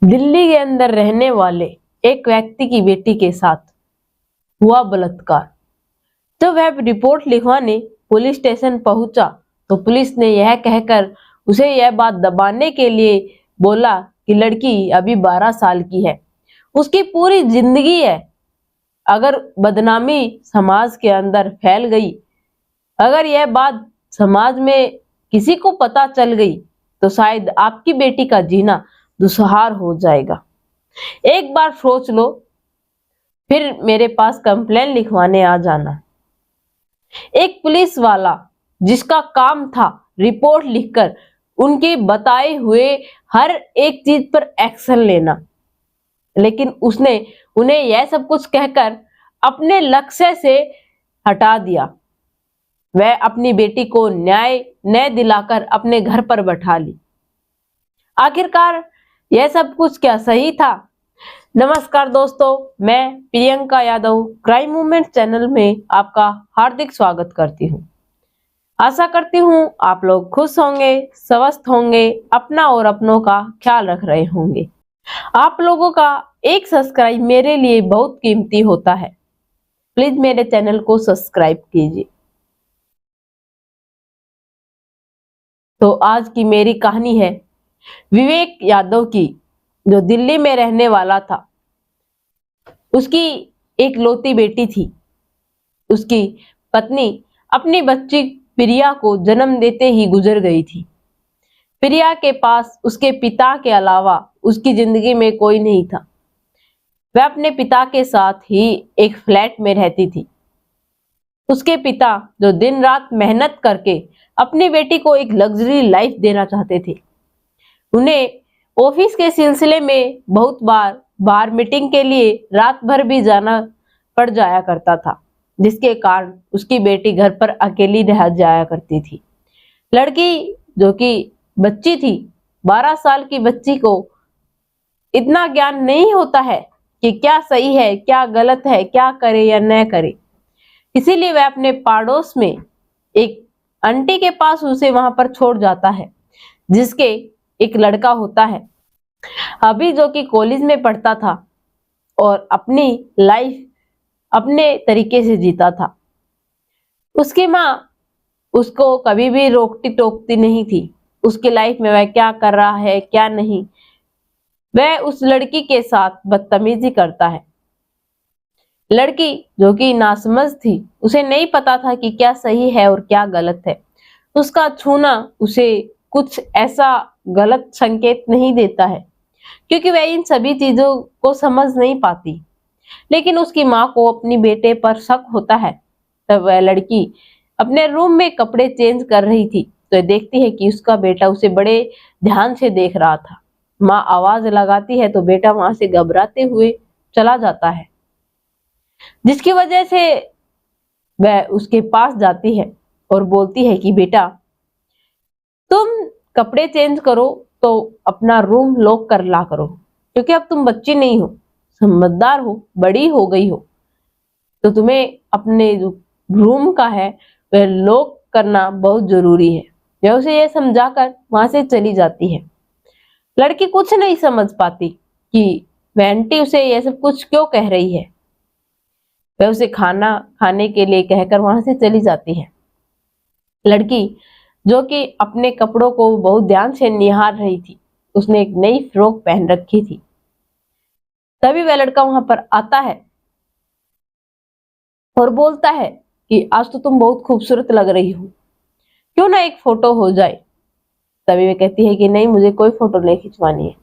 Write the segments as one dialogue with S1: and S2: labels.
S1: दिल्ली के अंदर रहने वाले एक व्यक्ति की बेटी के साथ हुआ बलात्कार। जब वह रिपोर्ट लिखवाने पुलिस स्टेशन पहुंचा तो पुलिस ने यह कहकर उसे यह बात दबाने के लिए बोला कि लड़की अभी 12 साल की है, उसकी पूरी जिंदगी है। अगर बदनामी समाज के अंदर फैल गई, अगर यह बात समाज में किसी को पता चल गई तो शायद आपकी बेटी का जीना दुस्सहार हो जाएगा। एक बार सोच लो, फिर मेरे पास कंप्लेन लिखवाने आ जाना। एक पुलिस वाला जिसका काम था रिपोर्ट लिखकर उनके बताए हुए हर एक चीज पर एक्शन लेना, लेकिन उसने उन्हें यह सब कुछ कहकर अपने लक्ष्य से हटा दिया। वह अपनी बेटी को न्याय न दिलाकर अपने घर पर बैठा ली। आखिरकार यह सब कुछ क्या सही था? नमस्कार दोस्तों, मैं Priyanka Yadav crime movement channel में आपका हार्दिक स्वागत करती हूँ। आशा करती हूँ आप लोग खुश होंगे, स्वस्थ होंगे, अपना और अपनों का ख्याल रख रहे होंगे। आप लोगों का एक सब्सक्राइब मेरे लिए बहुत कीमती होता है। प्लीज मेरे चैनल को सब्सक्राइब कीजिए। तो आज की मेरी कहानी है विवेक यादव की, जो दिल्ली में रहने वाला था। उसकी एक लौती बेटी थी। उसकी पत्नी अपनी बच्ची प्रिया को जन्म देते ही गुजर गई थी। प्रिया के पास उसके पिता के अलावा उसकी जिंदगी में कोई नहीं था। वह अपने पिता के साथ ही एक फ्लैट में रहती थी। उसके पिता जो दिन रात मेहनत करके अपनी बेटी को एक लग्जरी लाइफ देना चाहते थे, उन्हें ऑफिस के सिलसिले में बहुत बार बाहर मीटिंग के लिए रात भर भी जाना पड़ जाया करता था, जिसके कारण उसकी बेटी घर पर अकेली रह जाया करती थी। लड़की जो कि बच्ची थी, 12 साल की बच्ची को इतना ज्ञान नहीं होता है कि क्या सही है, क्या गलत है, क्या करे या न करे। इसीलिए वह अपने पड़ोस में एक आंटी के पास उसे वहां पर छोड़ जाता है, जिसके एक लड़का होता है अभी, जो कि कॉलेज में पढ़ता था और अपनी लाइफ अपने तरीके से जीता था। उसकी माँ उसको कभी भी रोकती टोकती नहीं थी। उसकी लाइफ में वह क्या कर रहा है क्या नहीं, वह उस लड़की के साथ बदतमीजी करता है। लड़की जो कि नासमझ थी, उसे नहीं पता था कि क्या सही है और क्या गलत है। उसका छूना उसे कुछ ऐसा गलत संकेत नहीं देता है, क्योंकि वह इन सभी चीजों को समझ नहीं पाती। लेकिन उसकी माँ को अपनी बेटे पर शक होता है। तब वह लड़की अपने रूम में कपड़े चेंज कर रही थी तो देखती है कि उसका बेटा उसे बड़े ध्यान से देख रहा था। माँ आवाज लगाती है तो बेटा वहां से घबराते हुए चला जाता है, जिसकी वजह से वह उसके पास जाती है और बोलती है कि बेटा, तुम कपड़े चेंज करो तो अपना रूम लॉक कर ला करो, क्योंकि अब तुम बच्ची नहीं हो, समझदार हो, बड़ी हो गई हो, तो तुम्हें अपने जो रूम का है वह लॉक करना बहुत जरूरी है। वह उसे यह समझाकर वहां से चली जाती है। लड़की कुछ नहीं समझ पाती कि वह आंटी उसे यह सब कुछ क्यों कह रही है। वह उसे खाना खाने के लिए कहकर वहां से चली जाती है। लड़की जो कि अपने कपड़ों को बहुत ध्यान से निहार रही थी, उसने एक नई फ्रॉक पहन रखी थी। तभी वह लड़का वहां पर आता है और बोलता है कि आज तो तुम बहुत खूबसूरत लग रही हो, क्यों ना एक फोटो हो जाए। तभी वह कहती है कि नहीं, मुझे कोई फोटो नहीं खिंचवानी है।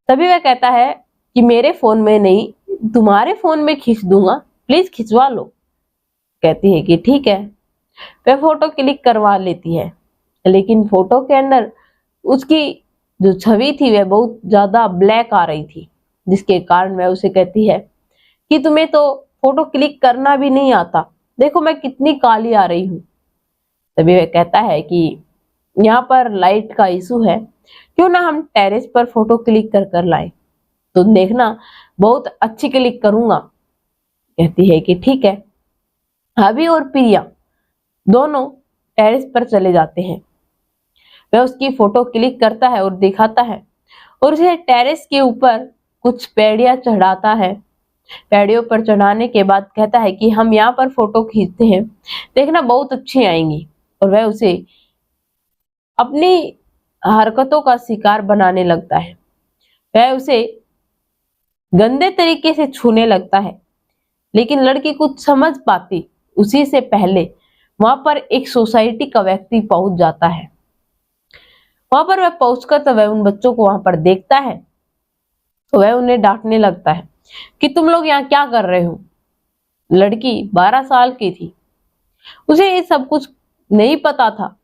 S1: तभी वह कहता है कि मेरे फोन में नहीं, तुम्हारे फोन में खींच दूंगा, प्लीज खिंचवा लो। कहती है कि ठीक है। वह फोटो क्लिक करवा लेती है, लेकिन फोटो के अंदर उसकी जो छवि थी वह बहुत ज्यादा ब्लैक आ रही थी, जिसके कारण वह उसे कहती है कि तुम्हें तो फोटो क्लिक करना भी नहीं आता, देखो मैं कितनी काली आ रही हूँ। तभी वह कहता है कि यहाँ पर लाइट का इशू है, क्यों ना हम टेरेस पर फोटो क्लिक कर लाए, तो देखना बहुत अच्छी क्लिक करूंगा। कहती है कि ठीक है। अभी और प्रिया दोनों टेरेस पर चले जाते हैं। वह उसकी फोटो क्लिक करता है और दिखाता है, और उसे टेरेस के ऊपर कुछ पेड़ियां चढ़ाता है। पेड़ियों पर चढ़ाने के बाद कहता है कि हम यहाँ पर फोटो खींचते हैं, देखना बहुत अच्छी आएंगी। और वह उसे अपनी हरकतों का शिकार बनाने लगता है। वह उसे गंदे तरीके से छूने लगता है, लेकिन लड़की कुछ समझ पाती उसी से पहले वहां पर एक सोसाइटी का व्यक्ति पहुंच जाता है। वहां पर वह पहुंचकर तो वह उन बच्चों को वहां पर देखता है, तो वह उन्हें डांटने लगता है कि तुम लोग यहाँ क्या कर रहे हो। लड़की 12 साल की थी, उसे ये सब कुछ नहीं पता था।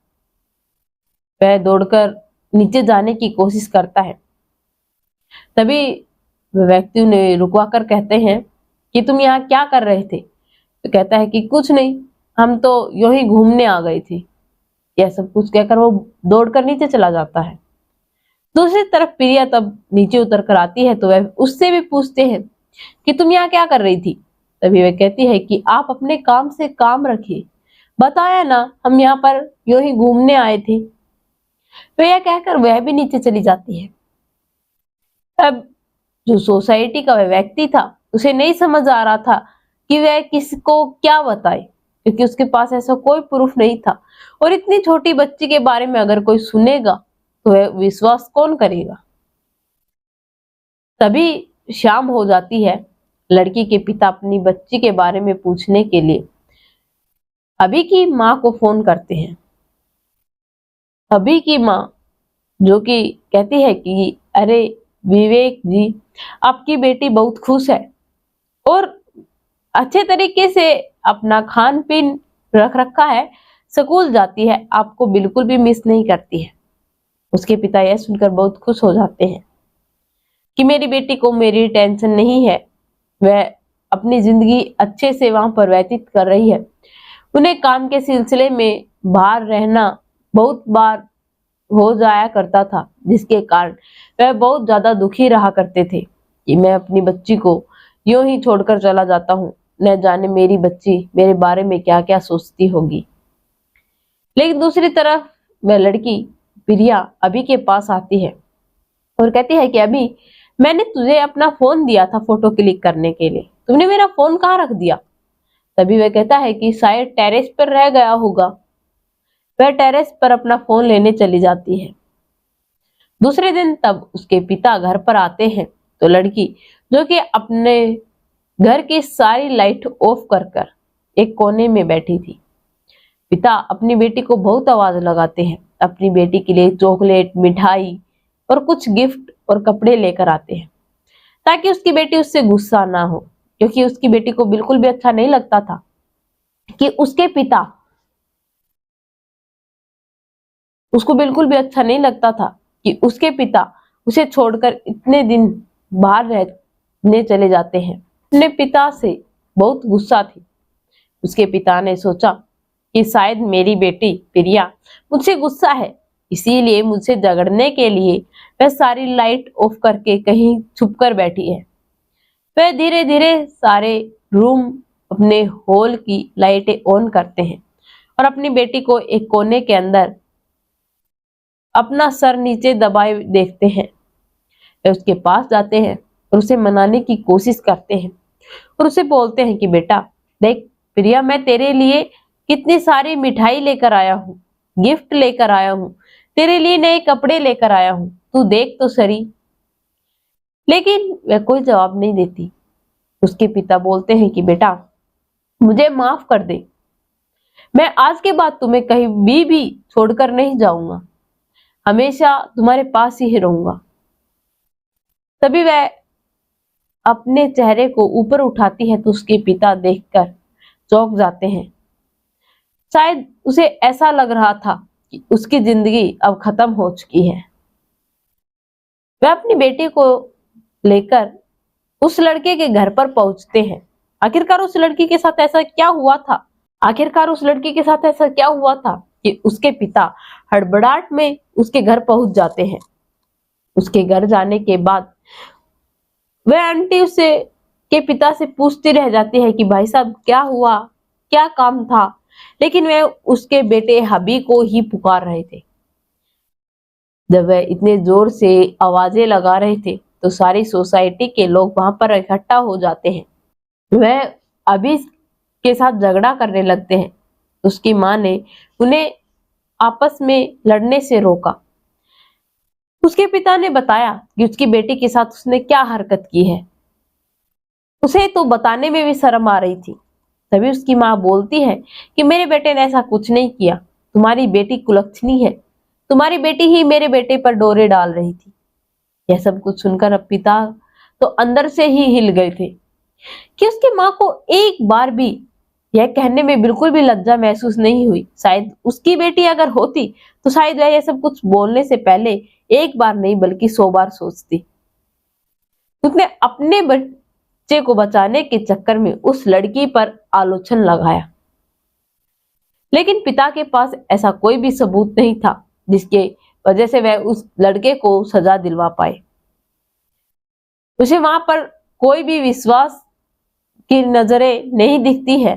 S1: वह दौड़कर नीचे जाने की कोशिश करता है। तभी व्यक्ति उन्हें रुकवा कर कहते हैं कि तुम यहाँ क्या कर रहे थे। तो कहता है कि कुछ नहीं, हम तो यूं ही घूमने आ गए थे। यह सब कुछ कहकर वो दौड़कर नीचे चला जाता है। दूसरी तरफ प्रिया तब नीचे उतर कर आती है, तो वह उससे भी पूछते हैं कि तुम यहाँ क्या कर रही थी। तभी वह कहती है कि आप अपने काम से काम रखिए, बताया ना हम यहाँ पर यूं ही घूमने आए थे। तो यह कहकर वह भी नीचे चली जाती है। अब जो सोसाइटी का वह व्यक्ति था, उसे नहीं समझ आ रहा था कि वह किसको क्या बताए, क्योंकि उसके पास ऐसा कोई प्रूफ नहीं था। और इतनी छोटी बच्ची के बारे में अगर कोई सुनेगा तो वह विश्वास कौन करेगा। तभी शाम हो जाती है। लड़की के पिता अपनी बच्ची के बारे में पूछने के लिए अभी की माँ को फोन करते हैं। अभी की माँ जो कि कहती है कि अरे विवेक जी, आपकी बेटी बहुत खुश है और अच्छे तरीके से अपना खान पीन रख रखा है, स्कूल जाती है, आपको बिल्कुल भी मिस नहीं करती है। उसके पिता यह सुनकर बहुत खुश हो जाते हैं कि मेरी बेटी को मेरी टेंशन नहीं है, वह अपनी जिंदगी अच्छे से वहां पर व्यतीत कर रही है। उन्हें काम के सिलसिले में बाहर रहना बहुत बार हो जाया करता था, जिसके कारण वह बहुत ज्यादा दुखी रहा करते थे कि मैं अपनी बच्ची को यूं ही छोड़कर चला जाता हूँ, न जाने मेरी बच्ची मेरे बारे में क्या क्या सोचती होगी। लेकिन दूसरी तरफ वह लड़की प्रिया अभी के पास आती है और कहती है कि अभी मैंने तुझे अपना फोन दिया था फोटो क्लिक करने के लिए, तुमने मेरा फोन कहाँ रख दिया। तभी वह कहता है कि शायद टेरेस पर रह गया होगा। वह टेरेस पर अपना फोन लेने चली जाती है। दूसरे दिन तब उसके पिता घर पर आते हैं, तो लड़की जो कि अपने घर की सारी लाइट ऑफ कर कर एक कोने में बैठी थी। पिता अपनी बेटी को बहुत आवाज लगाते हैं, अपनी बेटी के लिए चॉकलेट, मिठाई और कुछ गिफ्ट और कपड़े लेकर आते हैं, ताकि उसकी बेटी उससे गुस्सा ना हो, क्योंकि उसकी बेटी को बिल्कुल भी अच्छा नहीं लगता था कि उसको बिल्कुल भी अच्छा नहीं लगता था कि उसके पिता उसे छोड़कर इतने दिन बाहर रहने चले जाते हैं। अपने पिता से बहुत गुस्सा थी। उसके पिता ने सोचा कि शायद मेरी बेटी प्रिया मुझसे गुस्सा है, इसीलिए मुझसे झगड़ने के लिए वह सारी लाइट ऑफ करके कहीं छुप कर बैठी है। वह धीरे धीरे सारे रूम, अपने हॉल की लाइटें ऑन करते हैं और अपनी बेटी को एक कोने के अंदर अपना सर नीचे दबाए देखते हैं। वे उसके पास जाते हैं और उसे मनाने की कोशिश करते हैं और उसे बोलते हैं कि बेटा देख प्रिया, मैं तेरे लिए कितनी सारी मिठाई लेकर आया हूँ, गिफ्ट लेकर आया हूँ, तेरे लिए नए कपड़े लेकर आया हूँ, तू देख तो सही। लेकिन वह कोई जवाब नहीं देती। उसके पिता बोलते हैं कि बेटा मुझे माफ कर दे, मैं आज के बाद तुम्हें कहीं भी छोड़कर नहीं जाऊंगा, हमेशा तुम्हारे पास ही रहूंगा। तभी वह अपने चेहरे को ऊपर उठाती है, तो उसके पिता देखकर चौंक जाते हैं। शायद उसे ऐसा लग रहा था कि उसकी जिंदगी अब खत्म हो चुकी है। वह अपनी बेटी को लेकर उस लड़के के घर पर पहुंचते हैं। आखिरकार उस लड़की के साथ ऐसा क्या हुआ था कि उसके पिता हड़बड़ाहट में उसके घर पहुंच जाते हैं। उसके घर जाने के बाद वह आंटी उससे के पिता से पूछती रह जाती है कि भाई साहब क्या हुआ, क्या काम था, लेकिन वह उसके बेटे हबी को ही पुकार रहे थे। जब वह इतने जोर से आवाजें लगा रहे थे तो सारी सोसाइटी के लोग वहां पर इकट्ठा हो जाते हैं। वह अभी के साथ झगड़ा करने लगते हैं। उसकी माँ ने उन्हें आपस में लड़ने से रोका। उसके पिता ने बताया कि उसकी बेटी के साथ उसने क्या हरकत की है। उसे तो बताने में भी शर्म आ रही थी। तभी उसकी माँ बोलती है कि मेरे बेटे ने ऐसा कुछ नहीं किया, तुम्हारी बेटी कुलक्षणी है, तुम्हारी बेटी ही मेरे बेटे पर डोरे डाल रही थी। यह सब कुछ सुनकर अब पिता तो अंदर से ही हिल गए थे कि उसकी माँ को एक बार भी यह कहने में बिल्कुल भी लज्जा महसूस नहीं हुई। शायद उसकी बेटी अगर होती तो शायद वह यह सब कुछ बोलने से पहले एक बार नहीं बल्कि 100 बार सोचती। उसने अपने बच्चे को बचाने के चक्कर में उस लड़की पर आलोचन लगाया, लेकिन पिता के पास ऐसा कोई भी सबूत नहीं था जिसके वजह से वह उस लड़के को सजा दिलवा पाए। उसे वहां पर कोई भी विश्वास की नजरें नहीं दिखती है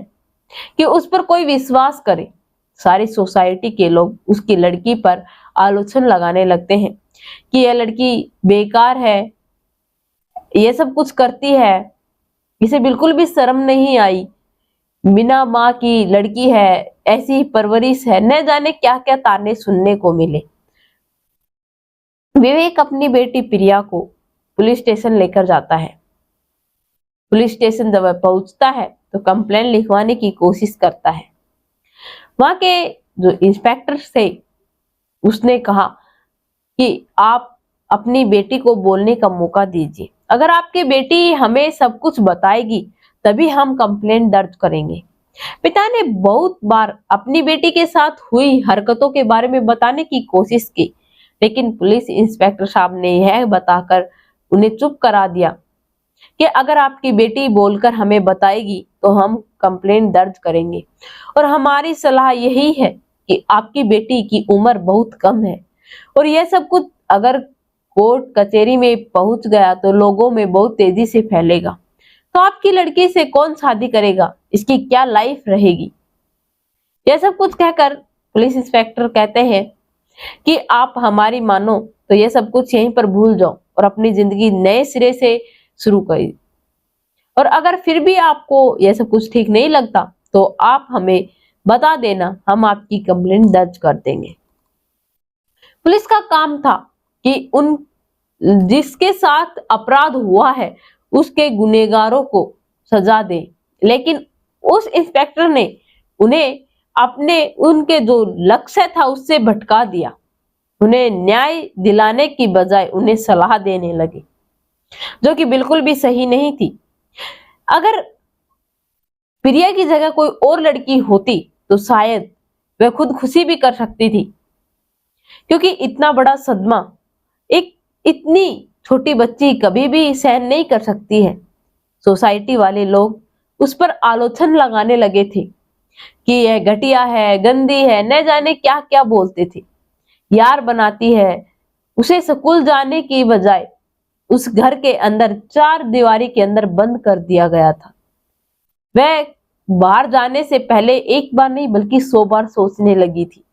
S1: कि उस पर कोई विश्वास करे। सारी सोसाइटी के लोग उसकी लड़की पर आलोचन लगाने लगते हैं कि यह लड़की बेकार है, ये सब कुछ करती है, इसे बिल्कुल भी शर्म नहीं आई, बिना माँ की लड़की है, ऐसी ही परवरिश है, न जाने क्या क्या ताने सुनने को मिले। विवेक अपनी बेटी प्रिया को पुलिस स्टेशन लेकर जाता है। पुलिस स्टेशन जब वह पहुंचता है तो कंप्लेंट लिखवाने की कोशिश करता है। वहां के जो इंस्पेक्टर थे उसने कहा कि आप अपनी बेटी को बोलने का मौका दीजिए, अगर आपकी बेटी हमें सब कुछ बताएगी तभी हम कंप्लेंट दर्ज करेंगे। पिता ने बहुत बार अपनी बेटी के साथ हुई हरकतों के बारे में बताने की कोशिश की, लेकिन पुलिस इंस्पेक्टर साहब ने यह बताकर उन्हें चुप करा दिया कि अगर आपकी बेटी बोलकर हमें बताएगी तो हम कंप्लेंट दर्ज करेंगे, और हमारी सलाह यही है कि आपकी बेटी की उम्र बहुत कम है और यह सब कुछ अगर कोर्ट कचहरी में पहुंच गया तो लोगों में बहुत तेजी से फैलेगा, तो आपकी लड़की से कौन शादी करेगा, इसकी क्या लाइफ रहेगी। यह सब कुछ कहकर पुलिस इंस्पेक्टर कहते हैं कि आप हमारी मानो तो यह सब कुछ यहीं पर भूल जाओ और अपनी जिंदगी नए सिरे से शुरू करिए, और अगर फिर भी आपको यह सब कुछ ठीक नहीं लगता तो आप हमें बता देना, हम आपकी कंप्लेंट दर्ज कर देंगे। पुलिस का काम था कि उन जिसके साथ अपराध हुआ है उसके गुनहगारों को सजा दे, लेकिन उस इंस्पेक्टर ने उन्हें अपने उनके जो लक्ष्य था उससे भटका दिया। उन्हें न्याय दिलाने की बजाय उन्हें सलाह देने लगे, जो कि बिल्कुल भी सही नहीं थी। अगर प्रिया की जगह कोई और लड़की होती तो शायद वह खुद खुशी भी कर सकती थी, क्योंकि इतना बड़ा सदमा एक इतनी छोटी बच्ची कभी भी सहन नहीं कर सकती है। सोसाइटी वाले लोग उस पर आलोचन लगाने लगे थे कि यह घटिया है, गंदी है, न जाने क्या क्या बोलते थे। यार बनाती है। उसे स्कूल जाने की बजाय उस घर के अंदर 4 दीवारी के अंदर बंद कर दिया गया था। वह बाहर जाने से पहले एक बार नहीं बल्कि 100 बार सोचने लगी थी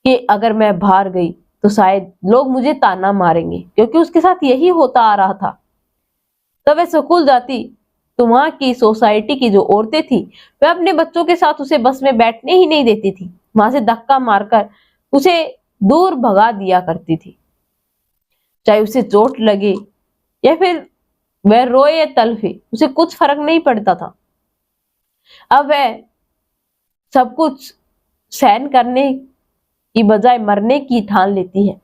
S1: कि अगर मैं बाहर गई तो शायद लोग मुझे ताना मारेंगे, क्योंकि उसके साथ यही होता आ रहा था। तब वह स्कूल जाती तो वहां की सोसाइटी की जो औरतें थी वह अपने बच्चों के साथ उसे बस में बैठने ही नहीं देती थी, वहां से धक्का मारकर उसे दूर भगा दिया करती थी, चाहे उसे चोट लगे या फिर वह रोए या तड़फे, उसे कुछ फर्क नहीं पड़ता था। अब वह सब कुछ सहन करने की बजाय मरने की ठान लेती है।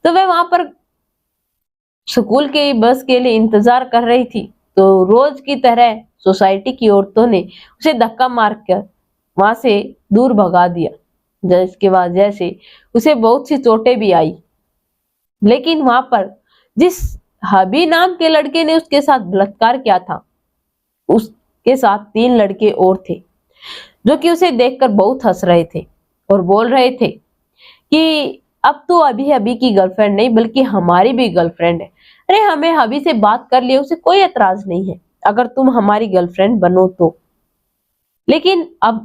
S1: तो वह वहां पर स्कूल के बस के लिए इंतजार कर रही थी, तो रोज की तरह सोसाइटी की औरतों ने उसे धक्का मारकर वहां से दूर भगा दिया, जिसके बाद जैसे उसे बहुत सी चोटें भी आई। लेकिन वहां पर जिस हबी नाम के लड़के ने उसके साथ बलात्कार किया था, उसके साथ 3 लड़के और थे जो कि उसे देखकर बहुत हंस रहे थे और बोल रहे थे कि अब तो अभी हबी की गर्लफ्रेंड नहीं बल्कि हमारी भी गर्लफ्रेंड है। अरे हमें हबी से बात कर लिए, उसे कोई एतराज नहीं है अगर तुम हमारी गर्लफ्रेंड बनो तो। लेकिन अब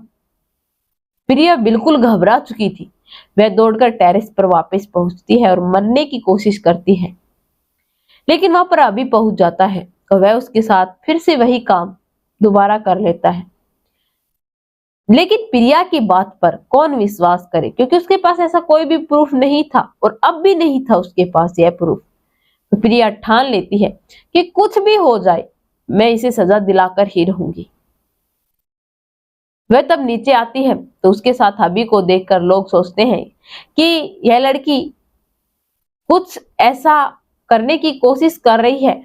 S1: प्रिया बिल्कुल घबरा चुकी थी वह दौड़कर टेरेस पर वापस पहुंचती है और मरने की कोशिश करती है, लेकिन वहां पर अभी पहुंच जाता है और वह उसके साथ फिर से वही काम दोबारा कर लेता है। लेकिन प्रिया की बात पर कौन विश्वास करे, क्योंकि उसके पास ऐसा कोई भी प्रूफ नहीं था और अब भी नहीं था उसके पास यह प्रूफ। तो प्रिया ठान लेती है कि कुछ भी हो जाए मैं इसे सजा दिलाकर ही रहूंगी। वह तब नीचे आती है तो उसके साथ अभी को देखकर लोग सोचते हैं कि यह लड़की कुछ ऐसा करने की कोशिश कर रही है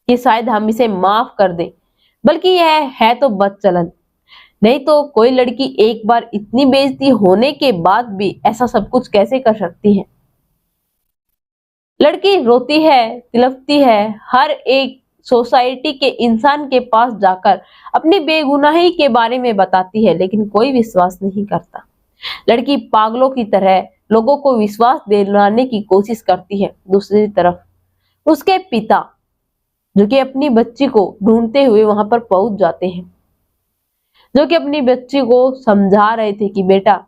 S1: कि शायद हम इसे माफ कर दें, बल्कि यह है तो बदचलन। नहीं तो कोई लड़की एक बार इतनी बेइज्जती होने के बाद भी ऐसा सब कुछ कैसे कर सकती है। लड़की रोती है, तिलकती है, हर एक सोसाइटी के इंसान के पास जाकर अपनी बेगुनाही के बारे में बताती है, लेकिन कोई विश्वास नहीं करता। लड़की पागलों की तरह लोगों को विश्वास दिलाने की कोशिश करती है। दूसरी तरफ उसके पिता, जो कि अपनी बच्ची को ढूंढते हुए वहां पर पहुंच जाते हैं, जो कि अपनी बच्ची को समझा रहे थे कि बेटा,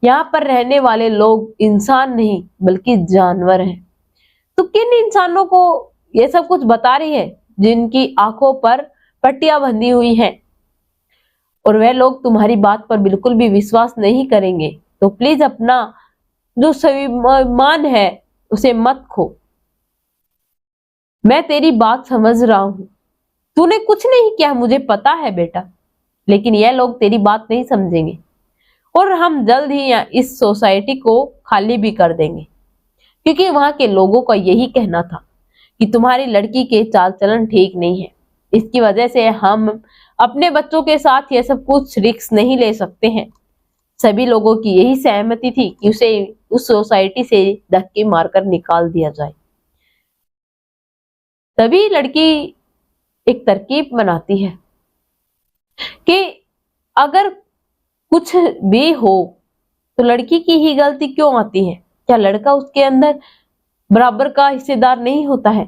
S1: यहाँ पर रहने वाले लोग इंसान नहीं बल्कि जानवर हैं। तो किन इंसानों को ये सब कुछ बता रही है जिनकी आंखों पर पट्टियां बंधी हुई हैं, और वह लोग तुम्हारी बात पर बिल्कुल भी विश्वास नहीं करेंगे। तो प्लीज अपना जो स्वाभिमान है उसे मत खो। मैं तेरी बात समझ रहा हूं, तूने कुछ नहीं किया मुझे पता है बेटा, लेकिन यह लोग तेरी बात नहीं समझेंगे और हम जल्द ही इस सोसाइटी को खाली भी कर देंगे, क्योंकि वहां के लोगों का यही कहना था कि तुम्हारी लड़की के चाल चलन ठीक नहीं है। इसकी वजह से हम अपने बच्चों के साथ यह सब कुछ रिस्क नहीं ले सकते हैं। सभी लोगों की यही सहमति थी कि उसे उस सोसाइटी से धक्के मारकर निकाल दिया जाए। तभी लड़की एक तरकीब बनाती है कि अगर कुछ भी हो तो लड़की की ही गलती क्यों आती है? क्या लड़का उसके अंदर बराबर का हिस्सेदार नहीं होता है?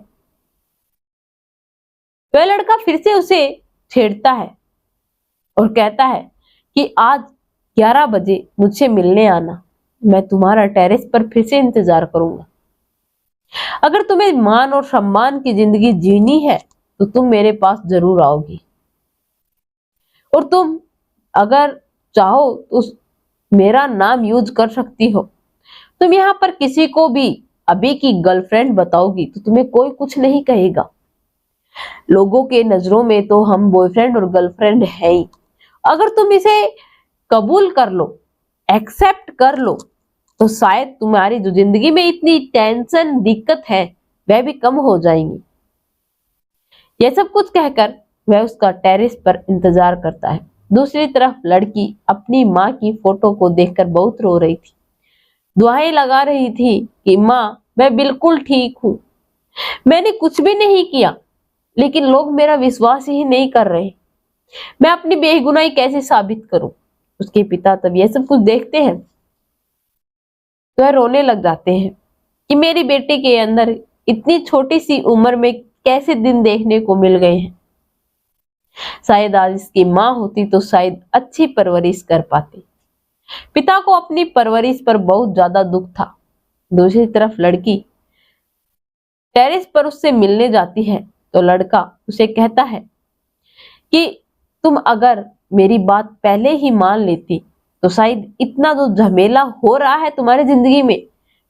S1: वह लड़का फिर से उसे छेड़ता है और कहता है कि आज 11 बजे मुझसे मिलने आना, मैं तुम्हारा टेरेस पर फिर से इंतजार करूंगा। अगर तुम्हें मान और सम्मान की जिंदगी जीनी है तो तुम मेरे पास जरूर आओगी, और तुम अगर चाहो तो मेरा नाम यूज कर सकती हो। तुम यहाँ पर किसी को भी अभी की गर्लफ्रेंड बताओगी तो तुम्हें कोई कुछ नहीं कहेगा। लोगों के नजरों में तो हम बॉयफ्रेंड और गर्लफ्रेंड है ही। अगर तुम इसे कबूल कर लो, एक्सेप्ट कर लो, तो शायद तुम्हारी जो जिंदगी में इतनी टेंशन दिक्कत है वह भी कम हो जाएंगी। यह सब कुछ कहकर वह उसका टेरेस पर इंतजार करता है। दूसरी तरफ लड़की अपनी माँ की फोटो को देखकर बहुत रो रही थी, दुआएं लगा रही थी कि माँ मैं बिल्कुल ठीक हूं, मैंने कुछ भी नहीं किया, लेकिन लोग मेरा विश्वास ही नहीं कर रहे, मैं अपनी बेगुनाही कैसे साबित करूं। उसके पिता तब यह सब कुछ देखते हैं तो वह रोने लग जाते हैं कि मेरी बेटी के अंदर इतनी छोटी सी उम्र में कैसे दिन देखने को मिल गए हैं। शायद आज इसकी माँ होती तो शायद अच्छी परवरिश कर पाती। पिता को अपनी परवरिश पर बहुत ज्यादा दुख था। दूसरी तरफ लड़की टेरेस पर उससे मिलने जाती है तो लड़का उसे कहता है कि तुम अगर मेरी बात पहले ही मान लेती तो शायद इतना जो झमेला हो रहा है तुम्हारी जिंदगी में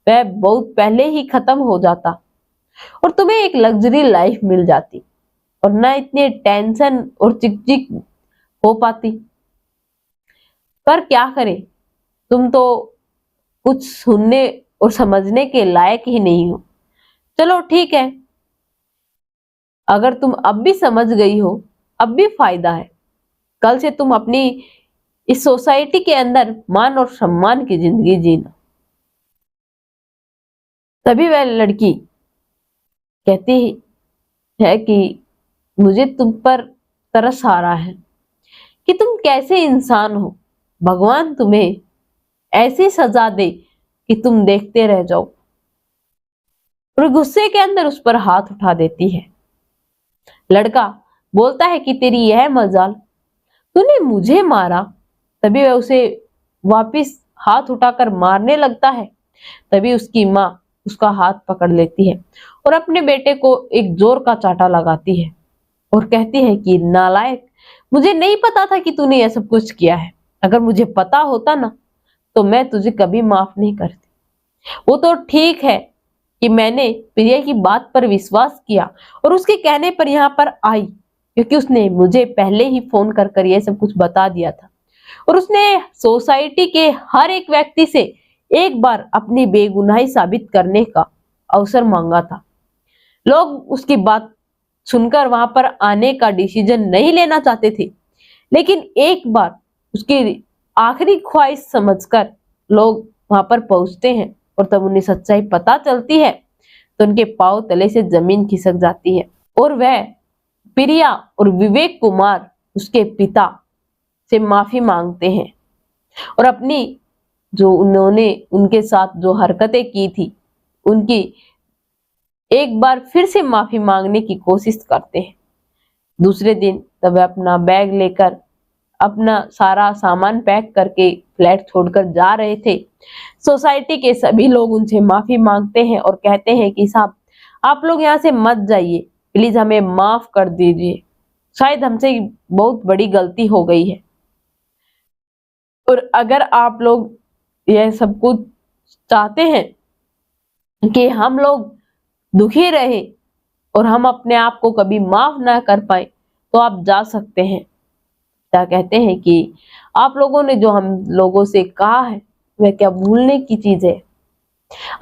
S1: वह बहुत पहले ही खत्म हो जाता और तुम्हें एक लग्जरी लाइफ मिल जाती और ना इतनी टेंशन और चिकचिक हो पाती। पर क्या करें, तुम तो कुछ सुनने और समझने के लायक ही नहीं हो। चलो ठीक है, अगर तुम अब भी समझ गई हो अब भी फायदा है। कल से तुम अपनी इस सोसाइटी के अंदर मान और सम्मान की जिंदगी जीना। तभी वह लड़की कहती है कि मुझे तुम पर तरस आ रहा है कि तुम कैसे इंसान हो। भगवान तुम्हें ऐसी सजा दे कि तुम देखते रह जाओ, और गुस्से के अंदर उस पर हाथ उठा देती है। लड़का बोलता है कि तेरी यह मजाल, तूने मुझे मारा। तभी वह उसे वापस हाथ उठाकर मारने लगता है, तभी उसकी माँ उसका हाथ पकड़ लेती है और अपने बेटे को एक जोर का चांटा लगाती है और कहती है कि नालायक, मुझे नहीं पता था कि तूने यह सब कुछ किया है। अगर मुझे पता होता ना तो मैं तुझे कभी माफ नहीं करती। वो तो ठीक है कि मैंने प्रिया की बात पर विश्वास किया और उसके कहने पर यहाँ पर आई, क्योंकि उसने मुझे पहले ही फोन कर कर यह सब कुछ बता दिया था और उसने सोसाइटी के हर एक व्यक्ति से एक बार अपनी बेगुनाही साबित करने का अवसर मांगा था। लोग उसकी बात सुनकर वहां पर आने का डिसीजन नहीं लेना चाहते थे, लेकिन एक बार उसकी आखिरी ख्वाहिश समझकर लोग वहां पर पहुंचते हैं और तब उन्हें सच्चाई पता चलती है तो उनके पांव तले से जमीन खिसक जाती है और वह प्रिया और विवेक कुमार उसके पिता से माफी मांगते हैं और अपनी जो उन्होंने उनके साथ जो हरकतें की थी उनकी एक बार फिर से माफी मांगने की कोशिश करते हैं। दूसरे दिन तब वह अपना बैग लेकर अपना सारा सामान पैक करके फ्लैट छोड़कर जा रहे थे। सोसाइटी के सभी लोग उनसे माफी मांगते हैं और कहते हैं कि साहब आप लोग यहाँ से मत जाइए, प्लीज हमें माफ कर दीजिए, शायद हमसे बहुत बड़ी गलती हो गई है और अगर आप लोग यह सब कुछ चाहते हैं कि हम लोग दुखी रहे और हम अपने आप को कभी माफ ना कर पाए तो आप जा सकते हैं। क्या कहते हैं कि आप लोगों ने जो हम लोगों से कहा है वह क्या भूलने की चीज है।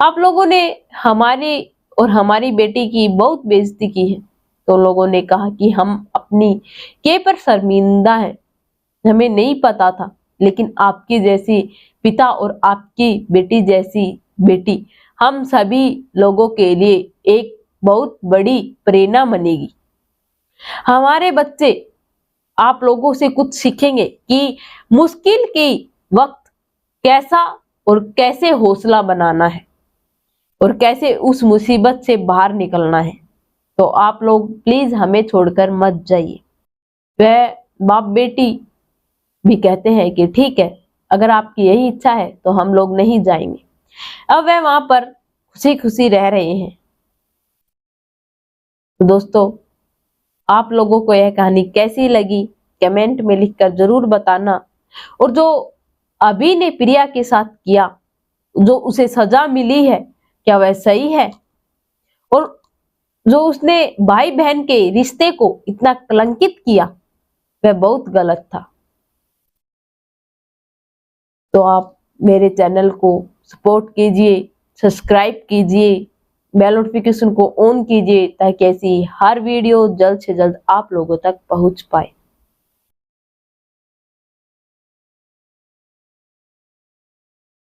S1: आप लोगों ने हमारी और हमारी बेटी की बहुत बेइज्जती की है, तो लोगों ने कहा कि हम अपनी के पर शर्मिंदा हैं, हमें नहीं पता था, लेकिन आपकी जैसी पिता और आपकी बेटी जैसी बेटी हम सभी लोगों के लिए एक बहुत बड़ी प्रेरणा बनेगी। हमारे बच्चे आप लोगों से कुछ सीखेंगे कि मुश्किल के वक्त कैसा और कैसे हौसला बनाना है और कैसे उस मुसीबत से बाहर निकलना है। तो आप लोग प्लीज हमें छोड़कर मत जाइए। वह बाप बेटी भी कहते हैं कि ठीक है, अगर आपकी यही इच्छा है तो हम लोग नहीं जाएंगे। अब वह वहां पर खुशी खुशी रह रहे हैं। तो दोस्तों, आप लोगों को यह कहानी कैसी लगी कमेंट में लिखकर जरूर बताना। और जो अभी ने प्रिया के साथ किया, जो उसे सजा मिली है, क्या वह सही है? और जो उसने भाई बहन के रिश्ते को इतना कलंकित किया वह बहुत गलत था। तो आप मेरे चैनल को सपोर्ट कीजिए, सब्सक्राइब कीजिए, बेल नोटिफिकेशन को ऑन कीजिए ताकि ऐसी हर वीडियो जल्द से जल्द आप लोगों तक पहुंच पाए।